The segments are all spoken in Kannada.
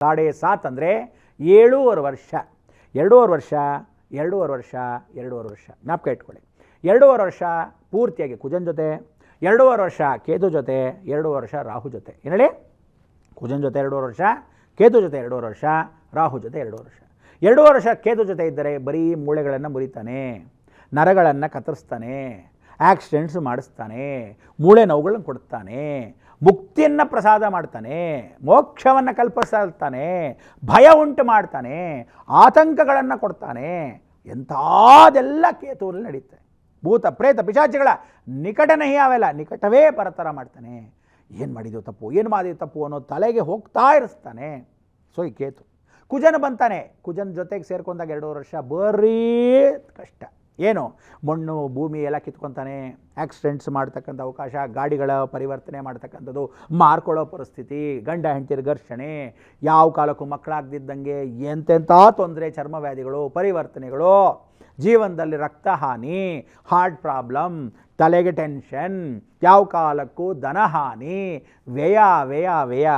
7.5 ಅಂದರೆ 7.5 ವರ್ಷ. 2.5 ವರ್ಷ 2.5 ವರ್ಷ 2.5 ವರ್ಷ ಜ್ಞಾಪಕ ಇಟ್ಕೊಳ್ಳಿ. 2.5 ವರ್ಷ ಪೂರ್ತಿಯಾಗಿ ಕುಜನ್ ಜೊತೆ, 2.5 ವರ್ಷ ಕೇತು ಜೊತೆ, 2.5 ವರ್ಷ ರಾಹು ಜೊತೆ. ಏನು ಹೇಳಿ? ಕುಜನ್ ಜೊತೆ 2.5 ವರ್ಷ, ಕೇತು ಜೊತೆ 2.5 ವರ್ಷ, ರಾಹು ಜೊತೆ 2.5 ವರ್ಷ. 2.5 ವರ್ಷ ಕೇತು ಜೊತೆ ಇದ್ದರೆ ಬರೀ ಮೂಳೆಗಳನ್ನು ಮುರಿತಾನೆ, ನರಗಳನ್ನು ಕತ್ತರಿಸ್ತಾನೆ, ಆಕ್ಸಿಡೆಂಟ್ಸ್ ಮಾಡಿಸ್ತಾನೆ, ಮೂಳೆ ನೋವುಗಳನ್ನು ಕೊಡ್ತಾನೆ, ಮುಕ್ತಿಯನ್ನು ಪ್ರಸಾದ ಮಾಡ್ತಾನೆ, ಮೋಕ್ಷವನ್ನು ಕಲ್ಪಿಸ್ತಾನೆ, ಭಯ ಉಂಟು ಮಾಡ್ತಾನೆ, ಆತಂಕಗಳನ್ನು ಕೊಡ್ತಾನೆ. ಎಂಥದೆಲ್ಲ ಕೇತುವಲ್ಲಿ ನಡೀತೆ. ಭೂತ ಪ್ರೇತ ಪಿಶಾಚಿಗಳ ನಿಕಟನೇ ಅವೆಲ್ಲ ನಿಕಟವೇ ಬರತರ ಮಾಡ್ತಾನೆ. ಏನು ಮಾಡಿದೆವು ತಪ್ಪು, ಏನು ಮಾಡಿದೆವು ತಪ್ಪು ಅನ್ನೋ ತಲೆಗೆ ಹೋಗ್ತಾ ಇರಿಸ್ತಾನೆ. ಸೊ ಈ ಕೇತು ಕುಜನ ಬಂತಾನೆ. ಕುಜನ ಜೊತೆಗೆ ಸೇರ್ಕೊಂಡಾಗ 2.5 ವರ್ಷ ಬರೀ ಕಷ್ಟ. ಏನು? ಮಣ್ಣು ಭೂಮಿ ಎಲ್ಲ ಕಿತ್ಕೊತಾನೆ, ಆಕ್ಸಿಡೆಂಟ್ಸ್ ಮಾಡ್ತಕ್ಕಂಥ ಅವಕಾಶ, ಗಾಡಿಗಳ ಪರಿವರ್ತನೆ ಮಾಡ್ತಕ್ಕಂಥದ್ದು, ಮಾರ್ಕೊಳ್ಳೋ ಪರಿಸ್ಥಿತಿ, ಗಂಡ ಹೆಂಡತಿರ ಘರ್ಷಣೆ, ಯಾವ ಕಾಲಕ್ಕೂ ಮಕ್ಕಳಾಗದಿದ್ದಂಗೆ ಎಂತೆಂಥ ತೊಂದರೆ, ಚರ್ಮವ್ಯಾಧಿಗಳು, ಪರಿವರ್ತನೆಗಳು, ಜೀವನದಲ್ಲಿ ರಕ್ತಹಾನಿ, ಹಾರ್ಟ್ ಪ್ರಾಬ್ಲಮ್, ತಲೆಗೆ ಟೆನ್ಷನ್, ಯಾವ ಕಾಲಕ್ಕೂ ಧನಹಾನಿ, ವ್ಯಯ ವ್ಯಯ ವ್ಯಯ,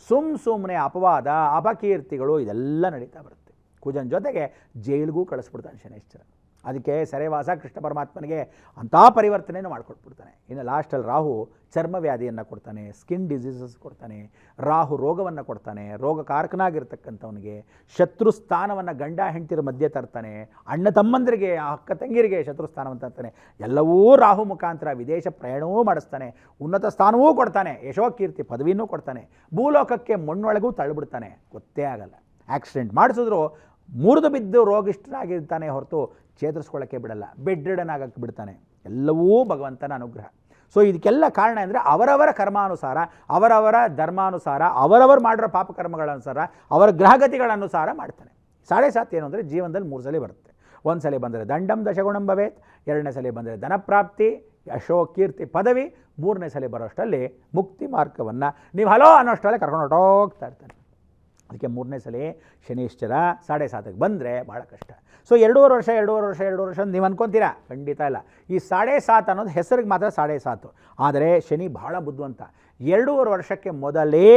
ಸುಮ್ಮನೆ ಅಪವಾದ, ಅಪಕೀರ್ತಿಗಳು ಇದೆಲ್ಲ ನಡೀತಾ ಬರುತ್ತೆ. ಕುಜನ್ ಜೊತೆಗೆ ಜೈಲಿಗೂ ಕಳಿಸ್ಬಿಡ್ತಾನೆ ಶನೈಶ್ಚರ. ಅದಕ್ಕೆ ಸೆರೆವಾಸ ಕೃಷ್ಣ ಪರಮಾತ್ಮನಿಗೆ ಅಂಥ ಪರಿವರ್ತನೆಯನ್ನು ಮಾಡಿಕೊಟ್ಬಿಡ್ತಾನೆ. ಇನ್ನು ಲಾಸ್ಟಲ್ಲಿ ರಾಹು ಚರ್ಮವ್ಯಾಧಿಯನ್ನು ಕೊಡ್ತಾನೆ, ಸ್ಕಿನ್ ಡಿಸೀಸಸ್ ಕೊಡ್ತಾನೆ, ರಾಹು ರೋಗವನ್ನು ಕೊಡ್ತಾನೆ, ರೋಗಕಾರಕನಾಗಿರ್ತಕ್ಕಂಥವನಿಗೆ ಶತ್ರು ಸ್ಥಾನವನ್ನು ಗಂಡ ಹೆಂಡತಿರ ಮಧ್ಯೆ ತರ್ತಾನೆ, ಅಣ್ಣ ತಮ್ಮಂದರಿಗೆ ಅಕ್ಕ ತಂಗಿರಿಗೆ ಶತ್ರು ಸ್ಥಾನವನ್ನು ತರ್ತಾನೆ. ಎಲ್ಲವೂ ರಾಹು ಮುಖಾಂತರ ವಿದೇಶ ಪ್ರಯಾಣವೂ ಮಾಡಿಸ್ತಾನೆ, ಉನ್ನತ ಸ್ಥಾನವೂ ಕೊಡ್ತಾನೆ, ಯಶೋಕೀರ್ತಿ ಪದವಿನೂ ಕೊಡ್ತಾನೆ, ಭೂಲೋಕಕ್ಕೆ ಮಣ್ಣೊಳಗೂ ತಳ್ಳಿಬಿಡ್ತಾನೆ, ಗೊತ್ತೇ ಆಗಲ್ಲ. ಆಕ್ಸಿಡೆಂಟ್ ಮಾಡಿಸಿದ್ರು ಮುರಿದು ಬಿದ್ದು ರೋಗಿಷ್ಠನಾಗಿರ್ತಾನೆ ಹೊರತು ಚೇತರಿಸ್ಕೊಳ್ಳೋಕ್ಕೆ ಬಿಡಲ್ಲ, ಬೆಡ್ ರಿಡನ್ ಆಗಕ್ಕೆ ಬಿಡ್ತಾನೆ. ಎಲ್ಲವೂ ಭಗವಂತನ ಅನುಗ್ರಹ. ಸೊ ಇದಕ್ಕೆಲ್ಲ ಕಾರಣ ಅಂದರೆ ಅವರವರ ಕರ್ಮಾನುಸಾರ, ಅವರವರ ಧರ್ಮಾನುಸಾರ, ಅವರವರು ಮಾಡಿರೋ ಪಾಪಕರ್ಮಗಳನುಸಾರ, ಅವರ ಗ್ರಹಗತಿಗಳನುಸಾರ ಮಾಡ್ತಾನೆ. 7.5 ಏನು ಅಂದರೆ ಜೀವನದಲ್ಲಿ 3 ಸಲ ಬರುತ್ತೆ. 1 ಸಲ ಬಂದರೆ ದಂಡಂ ದಶಗುಣಂ ಭವೇತ್, 2ನೇ ಸಲ ಬಂದರೆ ಧನಪ್ರಾಪ್ತಿ, ಯಶೋ ಕೀರ್ತಿ ಪದವಿ, 3ನೇ ಸಲ ಬರೋಷ್ಟರಲ್ಲಿ ಮುಕ್ತಿ ಮಾರ್ಗವನ್ನು ನೀವು ಹಲೋ ಅನ್ನೋಷ್ಟರಲ್ಲೇ ಕರ್ಕೊಂಡು ಹೊರಟೋಗ್ತಾ ಇರ್ತಾನೆ. ಅದಕ್ಕೆ 3ನೇ ಸಲ ಶನೀಶ್ಚರ 7.5ಕ್ಕೆ ಬಂದರೆ ಭಾಳ ಕಷ್ಟ. ಸೊ 2.5 ವರ್ಷ 2.5 ವರ್ಷ 2.5 ವರ್ಷ ಅಂತ ನೀವು ಅನ್ಕೊತೀರಾ? ಖಂಡಿತ ಇಲ್ಲ. ಈ 7.5 ಅನ್ನೋದು ಹೆಸರಿಗೆ ಮಾತ್ರ 7.5, ಆದರೆ ಶನಿ ಭಾಳ ಬುದ್ಧಿವಂತ. 2.5 ವರ್ಷಕ್ಕೆ ಮೊದಲೇ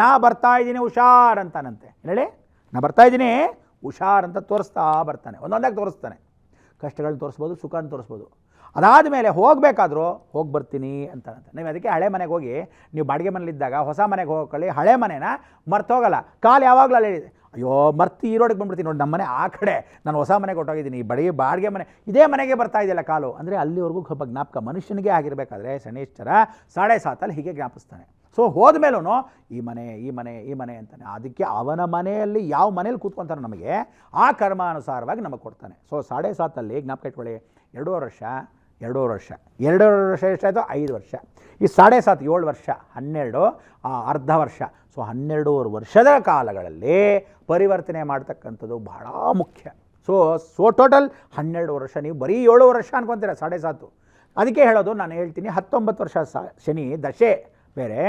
ನಾ ಬರ್ತಾ ಇದ್ದೀನಿ ಹುಷಾರ್ ಅಂತಾನಂತೆ. ಹೇಳಿ, ನಾ ಬರ್ತಾ ಇದ್ದೀನಿ ಹುಷಾರ್ ಅಂತ ತೋರಿಸ್ತಾ ಬರ್ತಾನೆ, ಒಂದೊಂದಾಗಿ ತೋರಿಸ್ತಾನೆ. ಕಷ್ಟಗಳನ್ನ ತೋರಿಸ್ಬೋದು, ಸುಖನ ತೋರಿಸ್ಬೋದು. ಅದಾದ ಮೇಲೆ ಹೋಗಬೇಕಾದ್ರೂ ಹೋಗಿ ಬರ್ತೀನಿ ಅಂತಾನಂತೆ. ನೀವು ಅದಕ್ಕೆ ಹಳೆ ಮನೆಗೆ ಹೋಗಿ, ನೀವು ಬಾಡಿಗೆ ಮನೇಲಿದ್ದಾಗ ಹೊಸ ಮನೆಗೆ ಹೋಗೋಕೊಳ್ಳಿ, ಹಳೆ ಮನೇನ ಮರ್ತೋಗಲ್ಲ. ಕಾಲು ಯಾವಾಗಲೂ ಅಲ್ಲೇ ಇದೆ, ಅಯ್ಯೋ ಮರ್ತಿ ಈ ರೋಡಿಗೆ ಬಂದ್ಬಿಡ್ತೀನಿ ನೋಡಿ, ನಮ್ಮ ಮನೆ ಆ ಕಡೆ, ನಾನು ಹೊಸ ಮನೆಗೆ ಹೊಟ್ಟೋಗಿದ್ದೀನಿ, ಬಾಡಿಗೆ ಮನೆ ಇದೇ ಮನೆಗೆ ಬರ್ತಾ ಇದೆಯಲ್ಲ ಕಾಲು ಅಂದರೆ ಅಲ್ಲಿವರೆಗೂ ಸ್ವಲ್ಪ ಜ್ಞಾಪಕ ಮನುಷ್ಯನಿಗೆ ಆಗಿರಬೇಕಾದ್ರೆ ಶನೀಶ್ಚರ 7.5 ಹೀಗೆ ಜ್ಞಾಪಿಸ್ತಾನೆ. ಸೊ ಹೋದ್ಮೇಲೂ ಈ ಮನೆ ಈ ಮನೆ ಈ ಮನೆ ಅಂತಾನೆ. ಅದಕ್ಕೆ ಅವನ ಮನೆಯಲ್ಲಿ ಯಾವ ಮನೇಲಿ ಕೂತ್ಕೊತಾನೆ ನಮಗೆ ಆ ಕರ್ಮಾನುಸಾರವಾಗಿ ನಮಗೆ ಕೊಡ್ತಾನೆ. ಸೊ 7.5 ಜ್ಞಾಪಕ ಇಟ್ಕೊಳ್ಳಿ. 2.5 ವರ್ಷ 2.5 ವರ್ಷ 2.5 ವರ್ಷ ಎಷ್ಟಾಯಿತು? 5 ವರ್ಷ. ಈ 7.5 7 ವರ್ಷ 12 ಅರ್ಧ ವರ್ಷ. ಸೊ 12.5 ವರ್ಷದ ಕಾಲಗಳಲ್ಲಿ ಪರಿವರ್ತನೆ ಮಾಡ್ತಕ್ಕಂಥದ್ದು ಬಹಳ ಮುಖ್ಯ. ಸೊ ಟೋಟಲ್ 12 ವರ್ಷ. ನೀವು ಬರೀ 7 ವರ್ಷ ಅನ್ಕೊತೀರ 7.5. ಅದಕ್ಕೆ ಹೇಳೋದು, ನಾನು ಹೇಳ್ತೀನಿ 19 ವರ್ಷ ಶನಿ ದಶೆ ಬೇರೆ,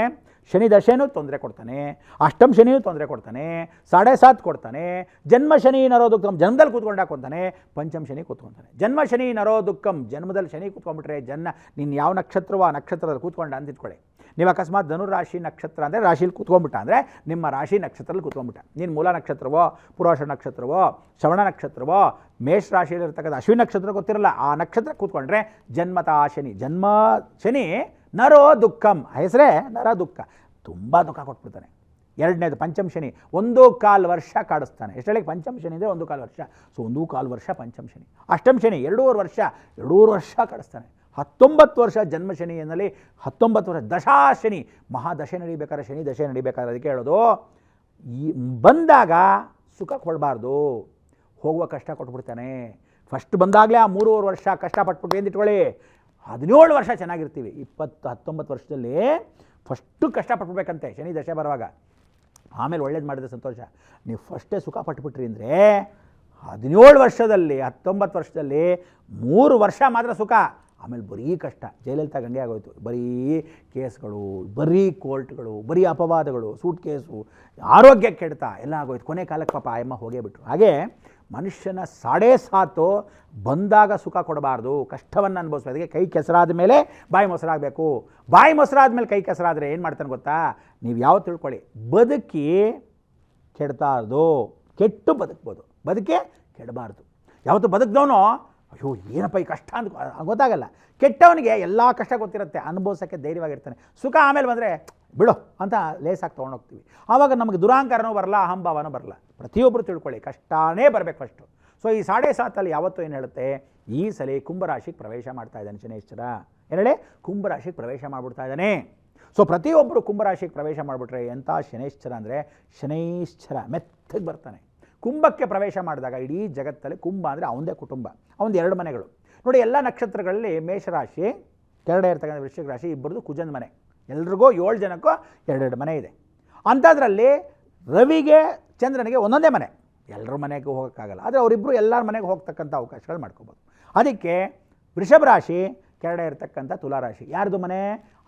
ಶನಿ ದಶೆನೂ ತೊಂದರೆ ಕೊಡ್ತಾನೆ, ಅಷ್ಟಮ ಶನಿಯೂ ತೊಂದರೆ ಕೊಡ್ತಾನೆ, 7.5 ಕೊಡ್ತಾನೆ, ಜನ್ಮ ಶನಿ ನರೋ ದುಃಖಂ ಜನ್ಮದಲ್ಲಿ ಕೂತ್ಕೊಂಡಾಗ ಕೊಡ್ತಾನೆ, ಪಂಚಮ ಶನಿ ಕೂತ್ಕೊತಾನೆ. ಜನ್ಮ ಶನಿ ನರೋ ದುಃಖಂ, ಜನ್ಮದಲ್ಲಿ ಶನಿ ಕೂತ್ಕೊಂಡ್ಬಿಟ್ರೆ ನೀನು ಯಾವ ನಕ್ಷತ್ರವೋ ಆ ನಕ್ಷತ್ರದಲ್ಲಿ ಕೂತ್ಕೊಂಡ ಅಂತ ಇಟ್ಕೊಳ್ಳಿ. ನೀವು ಅಕಸ್ಮಾತ್ ಧನುರಾಶಿ ನಕ್ಷತ್ರ ಅಂದರೆ ರಾಶಿಲಿ ಕೂತ್ಕೊಂಡ್ಬಿಟ್ಟ ಅಂದರೆ ನಿಮ್ಮ ರಾಶಿ ನಕ್ಷತ್ರದಲ್ಲಿ ಕೂತ್ಕೊಂಡ್ಬಿಟ್ಟ. ನೀನು ಮೂಲ ನಕ್ಷತ್ರವೋ, ಪುರೋಷ ನಕ್ಷತ್ರವೋ, ಶ್ರವಣ ನಕ್ಷತ್ರವೋ, ಮೇಷ ರಾಶಿಯಲ್ಲಿರ್ತಕ್ಕಂಥ ಅಶ್ವಿನಿ ನಕ್ಷತ್ರ ಗೊತ್ತಿರಲ್ಲ, ಆ ನಕ್ಷತ್ರ ಕೂತ್ಕೊಂಡ್ರೆ ಜನ್ಮತಾ ಶನಿ, ಜನ್ಮ ಶನಿ ನರೋ ದುಃಖಂ, ಹೆಸರೇ ನರ ದುಃಖ, ತುಂಬ ದುಃಖ ಕೊಟ್ಬಿಡ್ತಾನೆ. 2ನೇದು ಪಂಚಮ ಶನಿ 1.25 ವರ್ಷ ಕಾಡಿಸ್ತಾನೆ. ಎಷ್ಟೇಳಿ ಪಂಚಮ ಶನಿ ಅಂದರೆ 1.25 ವರ್ಷ. ಸೊ 1.25 ವರ್ಷ ಪಂಚಮ ಶನಿ. ಅಷ್ಟಮ ಶನಿ 2.5 ವರ್ಷ 2.5 ವರ್ಷ ಕಾಡಿಸ್ತಾನೆ. 19 ವರ್ಷ ಜನ್ಮ ಶನಿಯಲ್ಲಿ 19 ವರ್ಷ ದಶಾಶನಿ, ಮಹಾದಶೆ ನಡಿಬೇಕಾದ್ರೆ, ಶನಿ ದಶೆ ನಡಿಬೇಕಾದ್ರೆ. ಅದಕ್ಕೆ ಹೇಳೋದು, ಈ ಬಂದಾಗ ಸುಖ ಕೊಡಬಾರ್ದು, ಹೋಗುವ ಕಷ್ಟ ಕೊಟ್ಬಿಡ್ತಾನೆ. ಫಸ್ಟ್ ಬಂದಾಗಲೇ ಆ 3.5 ವರ್ಷ ಕಷ್ಟಪಟ್ಬಿಟ್ಟು ಎಂದಿಟ್ಕೊಳ್ಳಿ, 17 ವರ್ಷ ಚೆನ್ನಾಗಿರ್ತೀವಿ. 19 ವರ್ಷದಲ್ಲಿ ಫಸ್ಟು ಕಷ್ಟಪಟ್ಬಿಡ್ಬೇಕಂತೆ ಶನಿ ದಶೆ ಬರುವಾಗ. ಆಮೇಲೆ ಒಳ್ಳೇದು ಮಾಡಿದ್ರೆ ಸಂತೋಷ. ನೀವು ಫಸ್ಟೇ ಸುಖ ಪಟ್ಬಿಟ್ರಿ ಅಂದರೆ 17 ವರ್ಷದಲ್ಲಿ 19 ವರ್ಷದಲ್ಲಿ 3 ವರ್ಷ ಮಾತ್ರ ಸುಖ, ಆಮೇಲೆ ಬರೀ ಕಷ್ಟ. ಜಯಲಲಿತಾ ಗಂಗೆ ಆಗೋಯ್ತು, ಬರೀ ಕೇಸ್ಗಳು, ಬರೀ ಕೋರ್ಟ್ಗಳು, ಬರೀ ಅಪವಾದಗಳು, ಸೂಟ್ ಕೇಸು, ಆರೋಗ್ಯ ಕೆಡ್ತಾ ಎಲ್ಲ ಆಗೋಯ್ತು. ಕೊನೆ ಕಾಲಕ್ಕೆ ಪಾಪ ಆಯಮ್ಮ ಹೋಗೇ ಬಿಟ್ರು. ಹಾಗೆ ಮನುಷ್ಯನ 7.5 ಬಂದಾಗ ಸುಖ ಕೊಡಬಾರ್ದು, ಕಷ್ಟವನ್ನು ಅನುಭವಿಸ್ಬೇಕು. ಅದಕ್ಕೆ ಕೈ ಕೆಸರಾದ ಮೇಲೆ ಬಾಯಿ ಮೊಸರಾಗಬೇಕು. ಬಾಯಿ ಮೊಸರಾದ ಮೇಲೆ ಕೈ ಕೆಸರಾದರೆ ಏನು ಮಾಡ್ತಾನೆ ಗೊತ್ತಾ? ನೀವು ಯಾವ ತಿಳ್ಕೊಳ್ಳಿ, ಬದುಕಿ ಕೆಡ್ತಾರ್ದು, ಕೆಟ್ಟು ಬದುಕ್ಬೋದು, ಬದುಕೆ ಕೆಡಬಾರ್ದು. ಯಾವತ್ತು ಬದುಕಿದವನು ಅಯ್ಯೋ ಏನಪ್ಪ ಈ ಕಷ್ಟ ಅಂತ ಗೊತ್ತಾಗಲ್ಲ. ಕೆಟ್ಟವನಿಗೆ ಎಲ್ಲ ಕಷ್ಟ ಗೊತ್ತಿರುತ್ತೆ, ಅನುಭವಿಸೋಕ್ಕೆ ಧೈರ್ಯವಾಗಿರ್ತಾನೆ. ಸುಖ ಆಮೇಲೆ ಬಂದರೆ ಬಿಡು ಅಂತ ಲೇಸಾಗಿ ತೊಗೊಂಡೋಗ್ತೀವಿ. ಆವಾಗ ನಮಗೆ ದುರಾಂಕಾರನೂ ಬರಲ್ಲ, ಅಹಂಭಾವನೂ ಬರಲ್ಲ. ಪ್ರತಿಯೊಬ್ಬರು ತಿಳ್ಕೊಳ್ಳಿ, ಕಷ್ಟನೇ ಬರಬೇಕು ಫಸ್ಟು. ಸೊ ಈ 7.5 ಯಾವತ್ತೂ ಏನು ಹೇಳುತ್ತೆ, ಈ ಸಲ ಕುಂಭರಾಶಿಗೆ ಪ್ರವೇಶ ಮಾಡ್ತಾ ಇದ್ದಾನೆ ಶನೇಶ್ವರ. ಏನು ಹೇಳಿ, ಕುಂಭರಾಶಿಗೆ ಪ್ರವೇಶ ಮಾಡಿಬಿಡ್ತಾ ಇದ್ದಾನೆ. ಸೊ ಪ್ರತಿಯೊಬ್ಬರು ಕುಂಭರಾಶಿಗೆ ಪ್ರವೇಶ ಮಾಡಿಬಿಟ್ರೆ ಎಂಥ ಶನೇಶ್ವರ ಅಂದರೆ, ಶನೇಶ್ವರ ಮೆತ್ತಗೆ ಬರ್ತಾನೆ. ಕುಂಭಕ್ಕೆ ಪ್ರವೇಶ ಮಾಡಿದಾಗ ಇಡೀ ಜಗತ್ತಲ್ಲಿ ಕುಂಭ ಅಂದರೆ ಅವನದೇ ಕುಟುಂಬ, ಅವನದು 2 ಮನೆಗಳು. ನೋಡಿ, ಎಲ್ಲ ನಕ್ಷತ್ರಗಳಲ್ಲಿ ಮೇಷರಾಶಿ, ಕೆಳಗಡೆ ಇರ್ತಕ್ಕಂಥ ವೃಶ್ಚಿಕ ರಾಶಿ ಇಬ್ಬರದು ಕುಜನ ಮನೆ. ಎಲ್ರಿಗೂ 7 ಜನಕ್ಕೂ 2 ಮನೆ ಇದೆ. ಅಂಥದ್ರಲ್ಲಿ ರವಿಗೆ ಚಂದ್ರನಿಗೆ ಒಂದೊಂದೇ ಮನೆ, ಎಲ್ಲರ ಮನೆಗೂ ಹೋಗೋಕ್ಕಾಗಲ್ಲ. ಆದರೆ ಅವರಿಬ್ಬರು ಎಲ್ಲರ ಮನೆಗೆ ಹೋಗ್ತಕ್ಕಂಥ ಅವಕಾಶಗಳು ಮಾಡ್ಕೋಬೋದು. ಅದಕ್ಕೆ ವೃಷಭ ರಾಶಿ, ಕೆಳಗಡೆ ಇರ್ತಕ್ಕಂಥ ತುಲಾರಾಶಿ ಯಾರ್ದು ಮನೆ,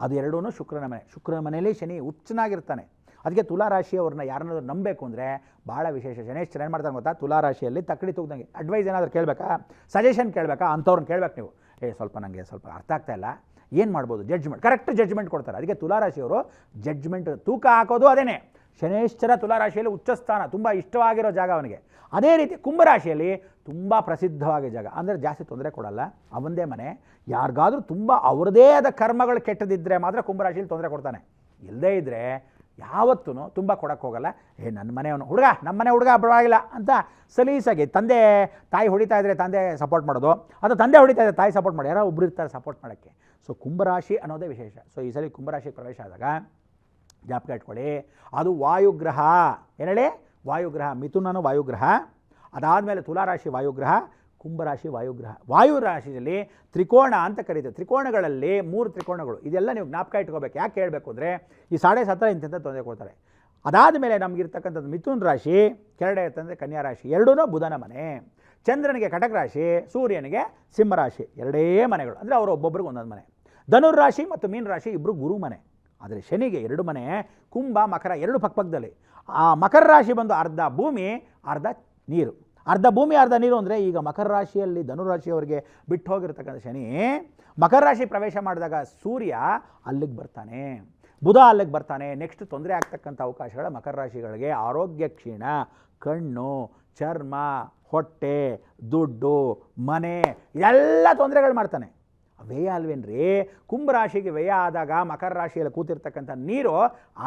ಅದು ಎರಡೂ ಶುಕ್ರನ ಮನೆ. ಶುಕ್ರನ ಮನೆಯಲ್ಲಿ ಶನಿ ಹುಚ್ಚನಾಗಿರ್ತಾನೆ. ಅದಕ್ಕೆ ತುಲಾರಾಶಿಯವ್ರನ್ನ ಯಾರನ್ನಾದ್ರೂ ನಂಬಬೇಕು ಅಂದರೆ ಭಾಳ ವಿಶೇಷ. ಶನೇಶ್ವರ ಏನು ಮಾಡ್ತಾನೆ ಗೊತ್ತಾ, ತುಲಾರಾಶಿಯಲ್ಲಿ ತಕ್ಕಡಿ ತೂಗ್ದಂಗೆ ಅಡ್ವೈಸ್ ಏನಾದರೂ ಕೇಳಬೇಕಾ, ಸಜೆಷನ್ ಕೇಳಬೇಕಾ, ಅಂಥವ್ರನ್ನ ಕೇಳ್ಬೇಕು ನೀವು. ಸ್ವಲ್ಪ ನನಗೆ ಸ್ವಲ್ಪ ಅರ್ಥ ಆಗ್ತಾಯಿಲ್ಲ, ಏನು ಮಾಡ್ಬೋದು, ಜಡ್ಜ್ಮೆಂಟ್, ಕರೆಕ್ಟ್ ಜಡ್ಜ್ಮೆಂಟ್ ಕೊಡ್ತಾರೆ. ಅದಕ್ಕೆ ತುಲಾರಾಶಿಯವರು ಜಡ್ಜ್ಮೆಂಟ್ ತೂಕ ಹಾಕೋದು ಅದೇನೇ. ಶನೇಶ್ವರ ತುಲಾರಾಶಿಯಲ್ಲಿ ಉಚ್ಚಸ್ಥಾನ, ತುಂಬ ಇಷ್ಟವಾಗಿರೋ ಜಾಗ ಅವನಿಗೆ. ಅದೇ ರೀತಿ ಕುಂಭರಾಶಿಯಲ್ಲಿ ತುಂಬ ಪ್ರಸಿದ್ಧವಾಗಿ ಜಾಗ, ಅಂದರೆ ಜಾಸ್ತಿ ತೊಂದರೆ ಕೊಡಲ್ಲ, ಅವನದೇ ಮನೆ. ಯಾರಿಗಾದ್ರೂ ತುಂಬ ಅವ್ರದ್ದೇ ಆದ ಕರ್ಮಗಳು ಕೆಟ್ಟದಿದ್ದರೆ ಮಾತ್ರ ಕುಂಭರಾಶಿಯಲ್ಲಿ ತೊಂದರೆ ಕೊಡ್ತಾನೆ. ಇಲ್ಲದೇ ಇದ್ದರೆ ಯಾವತ್ತೂ ತುಂಬ ಕೊಡೋಕ್ಕೆ ಹೋಗಲ್ಲ. ನನ್ನ ಮನೆಯವನು ಹುಡುಗ, ನಮ್ಮ ಮನೆ ಹುಡುಗ ಪರವಾಗಿಲ್ಲ ಅಂತ ಸಲೀಸಾಗಿ. ತಂದೆ ತಾಯಿ ಹೊಡಿತಾ ಇದ್ದರೆ ತಂದೆ ಸಪೋರ್ಟ್ ಮಾಡೋದು, ಅಥವಾ ತಂದೆ ಹೊಡಿತಾ ಇದ್ದರೆ ತಾಯಿ ಸಪೋರ್ಟ್ ಮಾಡಿ, ಯಾರೋ ಒಬ್ರು ಇರ್ತಾರೆ ಸಪೋರ್ಟ್ ಮಾಡೋಕ್ಕೆ. ಸೊ ಕುಂಭರಾಶಿ ಅನ್ನೋದೇ ವಿಶೇಷ. ಸೊ ಈ ಸಲ ಕುಂಭರಾಶಿಗೆ ಪ್ರವೇಶ ಆದಾಗ ಜ್ಞಾಪಕ ಇಟ್ಕೊಳ್ಳಿ, ಅದು ವಾಯುಗ್ರಹ. ಏನೇಳಿ, ವಾಯುಗ್ರಹ. ಮಿಥುನನು ವಾಯುಗ್ರಹ, ಅದಾದಮೇಲೆ ತುಲಾರಾಶಿ ವಾಯುಗ್ರಹ, ಕುಂಭರಾಶಿ ವಾಯುಗ್ರಹ. ವಾಯು ರಾಶಿಯಲ್ಲಿ ತ್ರಿಕೋಣ ಅಂತ ಕರೀತಾರೆ. ತ್ರಿಕೋಣಗಳಲ್ಲಿ 3 ತ್ರಿಕೋಣಗಳು. ಇದೆಲ್ಲ ನೀವು ಜ್ಞಾಪಕ ಇಟ್ಕೋಬೇಕು. ಯಾಕೆ ಹೇಳಬೇಕು ಅಂದರೆ, ಈ 7.5 ಇಂಥ ತೊಂದರೆ ಕೊಡ್ತಾರೆ. ಅದಾದಮೇಲೆ ನಮಗಿರ್ತಕ್ಕಂಥದ್ದು ಮಿಥುನ್ ರಾಶಿ, ಕೆಳಗಡೆ ಇರ್ತಂದರೆ ಕನ್ಯಾ ರಾಶಿ, ಎರಡೂ ಬುಧನ ಮನೆ. ಚಂದ್ರನಿಗೆ ಕಟಕ ರಾಶಿ, ಸೂರ್ಯನಿಗೆ ಸಿಂಹರಾಶಿ, 2 ಮನೆಗಳು. ಅಂದರೆ ಅವರು ಒಬ್ಬೊಬ್ಬರಿಗೆ ಒಂದೊಂದು ಮನೆ. ಧನುರ್ರಾಶಿ ಮತ್ತು ಮೀನ ರಾಶಿ ಇಬ್ಬರು ಗುರು ಮನೆ. ಆದರೆ ಶನಿಗೆ 2 ಮನೆ, ಕುಂಭ ಮಕರ 2 ಪಕ್ಕಪಕ್ಕದಲ್ಲಿ. ಆ ಮಕರ ರಾಶಿ ಬಂದು ಅರ್ಧ ಭೂಮಿ ಅರ್ಧ ನೀರು. ಅರ್ಧ ಭೂಮಿ ಅರ್ಧ ನೀರು ಅಂದರೆ, ಈಗ ಮಕರ ರಾಶಿಯಲ್ಲಿ ಧನುರಾಶಿಯವರಿಗೆ ಬಿಟ್ಟು ಹೋಗಿರ್ತಕ್ಕಂಥ ಶನಿ ಮಕರ ರಾಶಿ ಪ್ರವೇಶ ಮಾಡಿದಾಗ ಸೂರ್ಯ ಅಲ್ಲಿಗೆ ಬರ್ತಾನೆ, ಬುಧ ಅಲ್ಲಿಗೆ ಬರ್ತಾನೆ. ನೆಕ್ಸ್ಟ್ ತೊಂದರೆ ಆಗ್ತಕ್ಕಂಥ ಅವಕಾಶಗಳ ಮಕರ ರಾಶಿಗಳಿಗೆ ಆರೋಗ್ಯ ಕ್ಷೀಣ, ಕಣ್ಣು, ಚರ್ಮ, ಹೊಟ್ಟೆ, ದುಡ್ಡು, ಮನೆ, ಎಲ್ಲ ತೊಂದರೆಗಳು ಮಾಡ್ತಾನೆ. ವ್ಯಯ ಅಲ್ವೇನ್ರಿ. ಕುಂಭರಾಶಿಗೆ ವ್ಯಯ ಆದಾಗ ಮಕರ ರಾಶಿಯಲ್ಲಿ ಕೂತಿರ್ತಕ್ಕಂಥ ನೀರು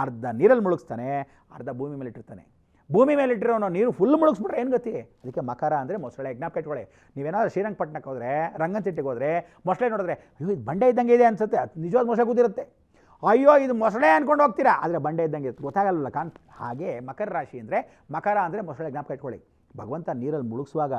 ಅರ್ಧ ನೀರಲ್ಲಿ ಮುಳುಗಿಸ್ತಾನೆ, ಅರ್ಧ ಭೂಮಿ ಮೇಲೆ ಇಟ್ಟಿರ್ತಾನೆ. ಭೂಮಿ ಮೇಲೆ ಇಟ್ಟಿರೋನು ನೀರು ಫುಲ್ ಮುಳುಗಿಸ್ಬಿಟ್ರೆ ಏನು ಗತಿ. ಅದಕ್ಕೆ ಮಕರ ಅಂದರೆ ಮೊಸಳೆ. ಜ್ಞಾಪಕ ಇಟ್ಕೊಳ್ಳಿ, ನೀವೇನಾದ್ರೂ ಶ್ರೀರಂಗಪಟ್ಟಣಕ್ಕೆ ಹೋದರೆ, ರಂಗನತಿಟ್ಟಿಗೆ ಹೋದರೆ ಮೊಸಳೆ ನೋಡಿದ್ರೆ ಅಯ್ಯೋ ಇದು ಬಂಡೆ ಇದ್ದಂಗೆ ಇದೆ ಅನ್ಸುತ್ತೆ, ನಿಜವಾದ ಮೊಸಳೆ ಕೂತಿರುತ್ತೆ. ಅಯ್ಯೋ ಇದು ಮೊಸಳೆ ಅಂದ್ಕೊಂಡು ಹೋಗ್ತೀರಾ, ಆದರೆ ಬಂಡೆ ಇದ್ದಂಗೆ ಇರುತ್ತೆ, ಗೊತ್ತಾಗಲ್ಲ ಹಾಗೆ ಮಕರ ರಾಶಿ ಅಂದರೆ, ಮಕರ ಅಂದರೆ ಮೊಸಳೆ. ಜ್ಞಾಪಕ ಇಟ್ಕೊಳ್ಳಿ, ಭಗವಂತ ನೀರಲ್ಲಿ ಮುಳುಗಿಸುವಾಗ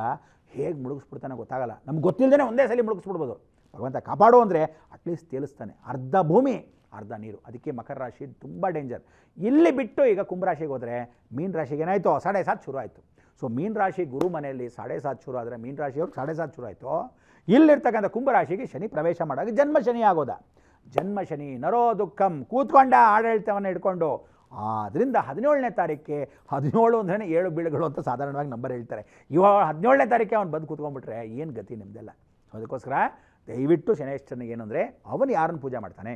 ಹೇಗೆ ಮುಳುಗಿಸ್ಬಿಡ್ತಾನೆ ಗೊತ್ತಾಗಲ್ಲ. ನಮ್ಗೆ ಗೊತ್ತಿಲ್ಲದೇ ಒಂದೇ ಸಲ ಮುಳುಗಿಸ್ಬಿಡ್ಬೋದು. ಭಗವಂತ ಕಾಪಾಡು ಅಂದರೆ ಅಟ್ಲೀಸ್ಟ್ ತೇಲಿಸ್ತಾನೆ. ಅರ್ಧ ಭೂಮಿ ಅರ್ಧ ನೀರು. ಅದಕ್ಕೆ ಮಕರ ರಾಶಿ ತುಂಬ ಡೇಂಜರ್. ಇಲ್ಲಿ ಬಿಟ್ಟು ಈಗ ಕುಂಭರಾಶಿಗೆ ಹೋದರೆ, ಮೀನ ರಾಶಿಗೆ ಏನಾಯಿತು, 7.5 ಶುರು ಆಯಿತು. ಸೊ ಮೀನ ರಾಶಿ ಗುರು ಮನೆಯಲ್ಲಿ 7.5 ಶುರು ಆದರೆ, ಮೀನ ರಾಶಿಯವ್ರಿಗೆ 7.5 ಶುರು ಆಯಿತು. ಇಲ್ಲಿರ್ತಕ್ಕಂಥ ಕುಂಭರಾಶಿಗೆ ಶನಿ ಪ್ರವೇಶ ಮಾಡಾಗ ಜನ್ಮ ಶನಿ ಆಗೋದ. ಜನ್ಮ ಶನಿ ನರೋ ದುಃಖಂ, ಕೂತ್ಕೊಂಡ ಆಡಳಿತವನ್ನು ಹಿಡ್ಕೊಂಡು. ಆದ್ದರಿಂದ 17ನೇ ತಾರೀಕಿಗೆ, 17 ಅಂದ್ರೆ 7 ಬೀಳುಗಳು ಅಂತ ಸಾಧಾರಣವಾಗಿ ನಂಬರ್ ಹೇಳ್ತಾರೆ. ಇವಾಗ 17ನೇ ತಾರೀಕಿಗೆ ಅವ್ನು ಬಂದು ಕೂತ್ಕೊಂಡ್ಬಿಟ್ರೆ ಏನು ಗತಿ ನಿಮ್ಮದೆಲ್ಲ. ಅದಕ್ಕೋಸ್ಕರ ದಯವಿಟ್ಟು ಶನೇಶ್ವರನಿಗೆ ಏನು ಅಂದರೆ, ಅವನು ಯಾರನ್ನು ಪೂಜೆ ಮಾಡ್ತಾನೆ,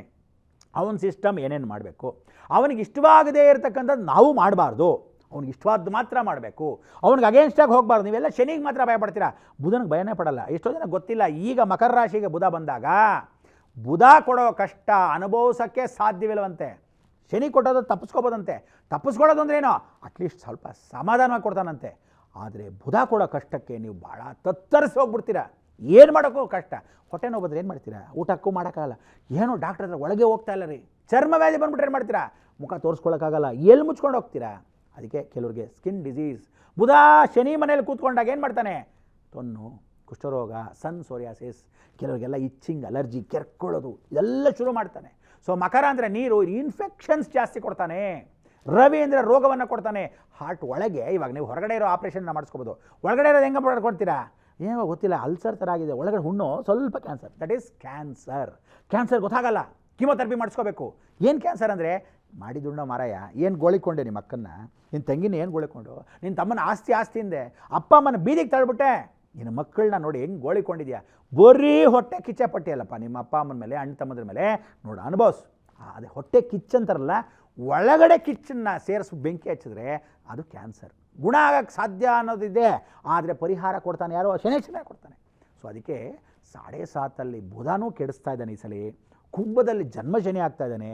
ಅವನ ಸಿಸ್ಟಮ್ ಏನೇನು ಮಾಡಬೇಕು, ಅವನಿಗೆ ಇಷ್ಟವಾಗದೇ ಇರತಕ್ಕಂಥದ್ದು ನಾವು ಮಾಡಬಾರ್ದು, ಅವ್ನಿಗೆ ಇಷ್ಟವಾದ್ದು ಮಾತ್ರ ಮಾಡಬೇಕು, ಅವ್ನಿಗೆ ಅಗೇನ್ಸ್ಟಾಗಿ ಹೋಗಬಾರ್ದು. ನೀವೆಲ್ಲ ಶನಿಗೆ ಮಾತ್ರ ಭಯ ಪಡ್ತೀರಾ, ಬುಧನಿಗೆ ಭಯನೇ ಪಡಲ್ಲ. ಎಷ್ಟೋ ಜನ ಗೊತ್ತಿಲ್ಲ. ಈಗ ಮಕರ ರಾಶಿಗೆ ಬುಧ ಬಂದಾಗ ಬುಧ ಕೊಡೋ ಕಷ್ಟ ಅನುಭವಿಸೋಕ್ಕೆ ಸಾಧ್ಯವಿಲ್ಲವಂತೆ. ಶನಿ ಕೊಟ್ಟೋದು ತಪ್ಪಿಸ್ಕೋಬೋದಂತೆ. ತಪ್ಪಿಸ್ಕೊಳ್ಳೋದು ಅಂದ್ರೆ ಏನೋ, ಅಟ್ಲೀಸ್ಟ್ ಸ್ವಲ್ಪ ಸಮಾಧಾನವಾಗಿ ಕೊಡ್ತಾನಂತೆ. ಆದರೆ ಬುಧ ಕೊಡೋ ಕಷ್ಟಕ್ಕೆ ನೀವು ಭಾಳ ತತ್ತರಿಸಿ ಹೋಗ್ಬಿಡ್ತೀರಾ. ಏನು ಮಾಡೋಕ್ಕೂ ಕಷ್ಟ. ಹೊಟ್ಟೆ ನೋವು ಬಂದರೆ ಏನು ಮಾಡ್ತೀರಾ, ಊಟಕ್ಕೂ ಮಾಡೋಕ್ಕಾಗಲ್ಲ. ಏನೋ ಡಾಕ್ಟರ್ ಹತ್ರ ಒಳಗೆ ಹೋಗ್ತಾ ಇಲ್ಲ ರೀ, ಚರ್ಮ ವ್ಯಾಧಿ ಬಂದ್ಬಿಟ್ರೆ ಏನು ಮಾಡ್ತೀರಾ, ಮುಖ ತೋರಿಸ್ಕೊಳ್ಳೋಕ್ಕಾಗಲ್ಲ, ಎಲ್ಲಿ ಮುಚ್ಕೊಂಡು ಹೋಗ್ತೀರಾ. ಅದಕ್ಕೆ ಕೆಲವ್ರಿಗೆ ಸ್ಕಿನ್ ಡಿಸೀಸ್. ಬುಧ ಶನಿ ಮನೇಲಿ ಕೂತ್ಕೊಂಡಾಗ ಏನು ಮಾಡ್ತಾನೆ, ತೊನ್ನು, ಕುಷ್ಠರೋಗ, ಸನ್ ಸೋರಿಯಾಸಿಸ್, ಕೆಲವರಿಗೆಲ್ಲ ಇಚ್ಚಿಂಗ್, ಅಲರ್ಜಿ, ಕೆರ್ಕೊಳ್ಳೋದು, ಇದೆಲ್ಲ ಶುರು ಮಾಡ್ತಾನೆ. ಸೊ ಮಕರ ಅಂದರೆ ನೀರು, ಇನ್ಫೆಕ್ಷನ್ಸ್ ಜಾಸ್ತಿ ಕೊಡ್ತಾನೆ. ರವಿ ಅಂದರೆ ರೋಗವನ್ನು ಕೊಡ್ತಾನೆ. ಹಾರ್ಟ್ ಒಳಗೆ, ಇವಾಗ ನೀವು ಹೊರಗಡೆ ಇರೋ ಆಪ್ರೇಷನ್ನ ಮಾಡಿಸ್ಕೋಬೋದು, ಒಳಗಡೆ ಇರೋದು ಹೆಂಗೆ ಮಾಡ್ಕೊಡ್ತೀರಾ, ಏನೋ ಗೊತ್ತಿಲ್ಲ, ಅಲ್ಸರ್ ಥರ ಆಗಿದೆ, ಒಳಗಡೆ ಹುಣ್ಣು, ಸ್ವಲ್ಪ cancer, that is cancer. Cancer ಗೊತ್ತಾಗಲ್ಲ, ಕೀಮೊಥೆರಪಿ ಮಾಡಿಸ್ಕೋಬೇಕು. ಏನು ಕ್ಯಾನ್ಸರ್ ಅಂದರೆ, ಮಾಡಿದುಣ್ಣೋ ಮಾರಾಯ, ಏನು ಗೋಳಿಕೊಂಡೆ ನಿಮ್ಮ ಅಕ್ಕನ್ನ, ನಿನ್ನ ತಂಗಿನ ಏನು ಗೋಳಿಕೊಂಡು, ನಿನ್ನ ತಮ್ಮನ ಆಸ್ತಿಯಿಂದ ಅಪ್ಪ ಅಮ್ಮನ ಬೀದಿಗೆ ತಳ್ಬಿಟ್ಟೆ, ನಿನ್ನ ಮಕ್ಕಳನ್ನ ನೋಡಿ ಹೆಂಗೆ ಗೋಳಿಕೊಂಡಿದ್ಯಾ, ಬರೀ ಹೊಟ್ಟೆ ಕಿಚ್ಚ ಪಟ್ಟಿಯಲ್ಲಪ್ಪ ನಿಮ್ಮ ಅಪ್ಪ ಅಮ್ಮನ ಮೇಲೆ, ಅಣ್ಣ ತಮ್ಮದ್ರ ಮೇಲೆ ನೋಡು, ಅನುಭವಿಸು. ಅದೇ ಹೊಟ್ಟೆ ಕಿಚ್ಚಂತಾರಲ್ಲ, ಒಳಗಡೆ ಕಿಚ್ಚನ್ನು ಸೇರಿಸಿ ಬೆಂಕಿ ಹಚ್ಚಿದ್ರೆ ಅದು ಕ್ಯಾನ್ಸರ್. ಗುಣ ಆಗಕ್ಕೆ ಸಾಧ್ಯ ಅನ್ನೋದಿದೆ, ಆದರೆ ಪರಿಹಾರ ಕೊಡ್ತಾನೆ ಯಾರೋ ಶನೇಶ್ವರ ಕೊಡ್ತಾನೆ. ಸೊ ಅದಕ್ಕೆ 7.5 ಬುಧನೂ ಕೆಡಿಸ್ತಾ ಇದ್ದಾನೆ ಈ ಸಲ. ಕುಂಭದಲ್ಲಿ ಜನ್ಮ ಶನಿ ಆಗ್ತಾ ಇದ್ದಾನೆ.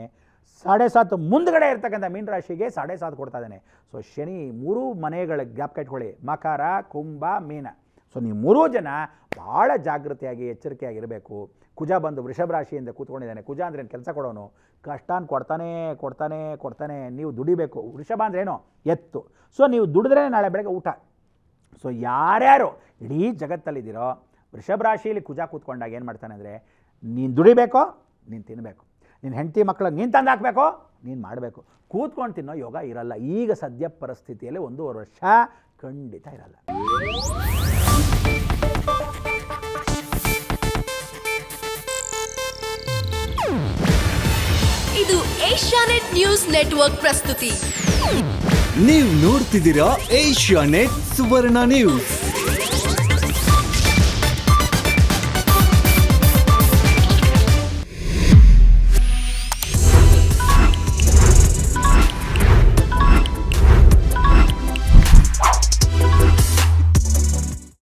7.5 ಮುಂದ್ಗಡೆ ಇರ್ತಕ್ಕಂಥ ಮೀನ ರಾಶಿಗೆ 7.5 ಕೊಡ್ತಾ ಇದ್ದಾನೆ. ಸೊ ಶನಿ 3 ಮನೆಗಳ ಜ್ಞಾಪಕ ಇಟ್ಕೊಳ್ಳಿ, ಮಕರ, ಕುಂಭ, ಮೀನ. ಸೊ ನೀವು 3 ಜನ ಭಾಳ ಜಾಗೃತಿಯಾಗಿ ಎಚ್ಚರಿಕೆಯಾಗಿರಬೇಕು. ಕುಜ ಬಂದು ವೃಷಭ ರಾಶಿಯಿಂದ ಕೂತ್ಕೊಂಡಿದ್ದಾನೆ. ಕುಜ ಅಂದ್ರೆ ಕೆಲಸ ಕೊಡೋನು, ಕಷ್ಟಾನ್ ಕೊಡ್ತಾನೆ. ನೀವು ದುಡಿಬೇಕು. ವೃಷಭ ಅಂದ್ರೇನು? ಎತ್ತು. ಸೊ ನೀವು ದುಡಿದ್ರೆ ನಾಳೆ ಬೆಳಗ್ಗೆ ಊಟ. ಸೊ ಯಾರ್ಯಾರು ಇಡೀ ಜಗತ್ತಲ್ಲಿದ್ದೀರೋ ವೃಷಭ ರಾಶಿಯಲ್ಲಿ ಕುಜ ಕೂತ್ಕೊಂಡಾಗ ಏನು ಮಾಡ್ತಾನೆ ಅಂದರೆ, ನೀನು ದುಡಿಬೇಕೋ, ನೀನು ತಿನ್ನಬೇಕು, ನಿನ್ನ ಹೆಂಡತಿ ಮಕ್ಕಳಿಗೆ ನೀನು ತಂದು ಹಾಕಬೇಕೋ, ನೀನು ಮಾಡಬೇಕು. ಕೂತ್ಕೊಂಡು ತಿನ್ನೋ ಯೋಗ ಇರಲ್ಲ. ಈಗ ಸದ್ಯ ಪರಿಸ್ಥಿತಿಯಲ್ಲಿ 1.5 ವರ್ಷ ಖಂಡಿತ ಇರಲ್ಲ. ಇದು ಏಷ್ಯಾನೆಟ್ ನ್ಯೂಸ್ ನೆಟ್ವರ್ಕ್ ಪ್ರಸ್ತುತಿ. ನೀವು ನೋಡ್ತಿದ್ದೀರಾ ಏಷ್ಯಾನೆಟ್ ಸುವರ್ಣ ನ್ಯೂಸ್.